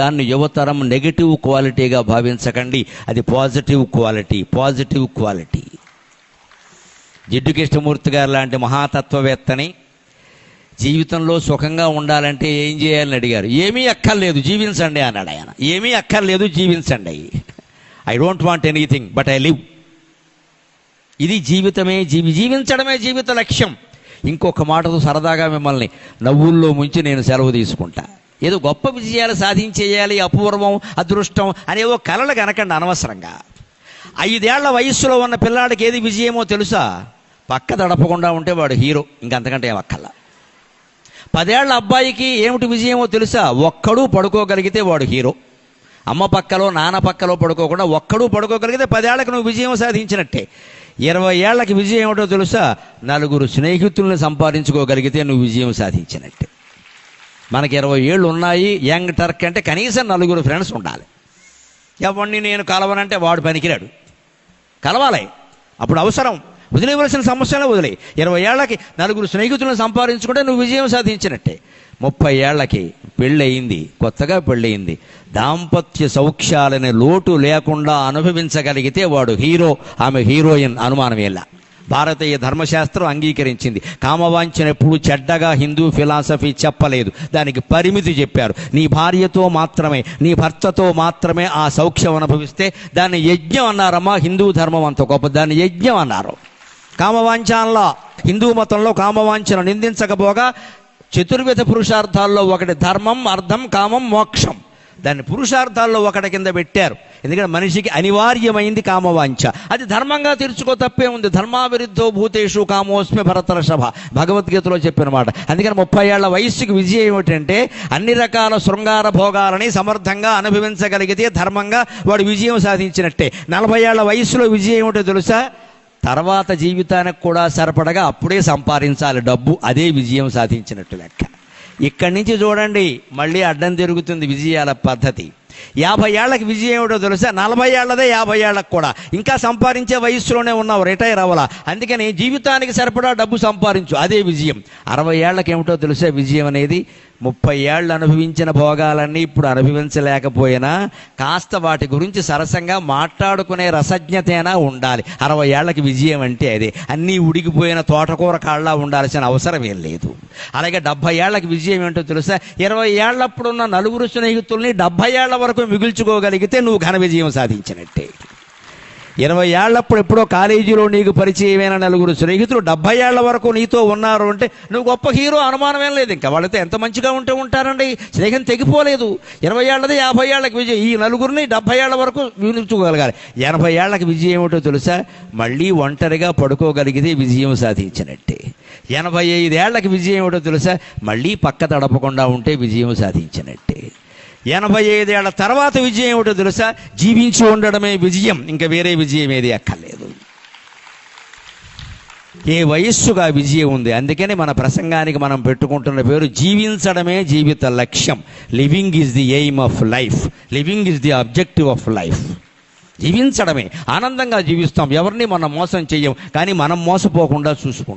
దాన్ని యువతరం నెగిటివ్ క్వాలిటీగా భావించకండి, అది పాజిటివ్ క్వాలిటీ. జిడ్డు కృష్ణమూర్తి గారు లాంటి మహాతత్వవేత్తని జీవితంలో సుఖంగా ఉండాలంటే ఏం చేయాలని అడిగారు. ఏమీ అక్కర్లేదు, జీవించండి అన్నాడు ఆయన. ఏమీ అక్కర్లేదు, జీవించండి. I don't want anything but I live. ఇది జీవించడమే జీవిత లక్ష్యం. ఇంకొక మాటతో సరదాగా మిమ్మల్ని నవ్వుల్లో ముంచి నేను సెలవు తీసుకుంటా. ఏదో గొప్ప విజయాలు సాధించేయాలి, అపూర్వం, అదృష్టం అనేవో కలలు కనకండి అనవసరంగా. 5 ఏళ్ల వయస్సులో ఉన్న పిల్లాడికి ఏది విజయమో తెలుసా? పక్క తడపకుండా ఉంటే వాడు హీరో, ఇంకంతకంటే ఏమక్కల్లా. 10 ఏళ్ల అబ్బాయికి ఏమిటి విజయమో తెలుసా? ఒక్కడూ పడుకోగలిగితే వాడు హీరో. అమ్మ పక్కలో నాన్న పక్కలో పడుకోకుండా ఒక్కడూ పడుకోగలిగితే 10 ఏళ్లకు నువ్వు విజయం సాధించినట్టే. 20 ఏళ్లకి విజయం ఏమిటో తెలుసా? 4 స్నేహితుల్ని సంపాదించుకోగలిగితే నువ్వు విజయం సాధించినట్టే. మనకి 20 ఏళ్ళు ఉన్నాయి, యంగ్ టర్క్ అంటే కనీసం 4 ఫ్రెండ్స్ ఉండాలి. ఎవరిని నేను కలవనంటే వాడు పనికిరాడు, కలవాలి. అప్పుడు అవసరం, వదిలేవలసిన సమస్యలే వదిలే. 20 ఏళ్లకి 4 స్నేహితులను సంపాదించుకుంటే నువ్వు విజయం సాధించినట్టే. 30 ఏళ్లకి పెళ్ళయింది, కొత్తగా పెళ్ళయింది, దాంపత్య సౌఖ్యాలని లోటు లేకుండా అనుభవించగలిగితే వాడు హీరో, ఆమె హీరోయిన్, అనుమానమేలా. భారతీయ ధర్మశాస్త్రం అంగీకరించింది. కామవాంఛను ఎప్పుడు చెడ్డగా హిందూ ఫిలాసఫీ చెప్పలేదు, దానికి పరిమితి చెప్పారు. నీ భార్యతో మాత్రమే, నీ భర్తతో మాత్రమే ఆ సౌఖ్యం అనుభవిస్తే దాన్ని యజ్ఞం అన్నారమ్మా. హిందూ ధర్మం అంత గొప్ప, దాన్ని యజ్ఞం అన్నారు. కామవాంఛలో హిందూ మతంలో కామవాంఛను నిందించకపోగా చతుర్విధ పురుషార్థాల్లో ఒకటి ధర్మం, అర్థం, కామం, మోక్షం. దాన్ని పురుషార్థాల్లో ఒకటి కింద పెట్టారు. ఎందుకంటే మనిషికి అనివార్యమైంది కామవాంఛ. అది ధర్మంగా తీర్చుకో, తప్పే ఉంది. ధర్మావిరుద్ధో భూతేషు కామోస్మి భరతర్షభ, భగవద్గీతలో చెప్పిన మాట. అందుకని 30 ఏళ్ల వయస్సుకి విజయం ఏమిటంటే అన్ని రకాల శృంగార భోగాలని సమర్థంగా అనుభవించగలిగితే ధర్మంగా వాడు విజయం సాధించినట్టే. 40 ఏళ్ల వయస్సులో విజయం ఏమిటో తెలుసా? తర్వాత జీవితానికి కూడా సరిపడగా అప్పుడే సంపాదించాలి డబ్బు, అదే విజయం సాధించినట్టు లెక్క. ఇక్కడి నుంచి చూడండి, మళ్ళీ అడ్డం తిరుగుతుంది విజయాల పద్ధతి. 50 ఏళ్లకి విజయం ఏమిటో తెలుసా? 40 ఏళ్లదే 50 ఏళ్లకు కూడా. ఇంకా సంపాదించే వయస్సులోనే ఉన్నావు, రిటైర్ అవ్వాలా. అందుకని జీవితానికి సరిపడా డబ్బు సంపాదించు, అదే విజయం. 60 ఏళ్లకి ఏమిటో తెలుసా విజయం అనేది? 30 ఏళ్ళు అనుభవించిన భోగాలన్నీ ఇప్పుడు అనుభవించలేకపోయినా కాస్త వాటి గురించి సరసంగా మాట్లాడుకునే రసజ్ఞతైనా ఉండాలి. 60 ఏళ్లకి విజయం అంటే అదే. అన్నీ ఉడికిపోయిన తోటకూర కాళ్ళ ఉండాల్సిన అవసరం ఏం లేదు. అలాగే 70 ఏళ్లకి విజయం ఏంటో తెలుసా? 20 ఏళ్లప్పుడున్న 4 స్నేహితుల్ని 70 ఏళ్ల వరకు మిగుల్చుకోగలిగితే నువ్వు ఘన విజయం సాధించినట్టే. 20 ఏళ్లప్పుడు ఎప్పుడో కాలేజీలో నీకు పరిచయమైన 4 స్నేహితులు 70 ఏళ్ల వరకు నీతో ఉన్నారు అంటే నువ్వు గొప్ప హీరో, అనుమానమేం లేదు. ఇంకా వాళ్ళతో ఎంత మంచిగా ఉంటే ఉంటారండి, స్నేహం తెగిపోలేదు. 20 ఏళ్ళది 50 ఏళ్లకి విజయం. ఈ 4 70 ఏళ్ల వరకు మిగుల్చుకోగలగాలి. 80 ఏళ్లకి విజయం ఏమిటో తెలుసా? మళ్ళీ ఒంటరిగా పడుకోగలిగితే విజయం సాధించినట్టే. 85 ఏళ్లకి విజయం ఏమిటో తెలుసా? మళ్ళీ పక్క తడపకుండా ఉంటే విజయం సాధించినట్టే. 85 ఏళ్ల తర్వాత విజయం ఏమిటో తెలుసా? జీవించి ఉండడమే విజయం, ఇంకా వేరే విజయం ఏది అక్కర్లేదు. ఏ వయస్సుగా విజయం ఉంది. అందుకని మన ప్రసంగానికి మనం పెట్టుకుంటున్న పేరు జీవించడమే జీవిత లక్ష్యం. Living is the aim of life, living is the objective of life. జీవించడమే, ఆనందంగా జీవిస్తాం, ఎవరిని మనం మోసం చెయ్యం, కానీ మనం మోసపోకుండా చూసుకుంటాం.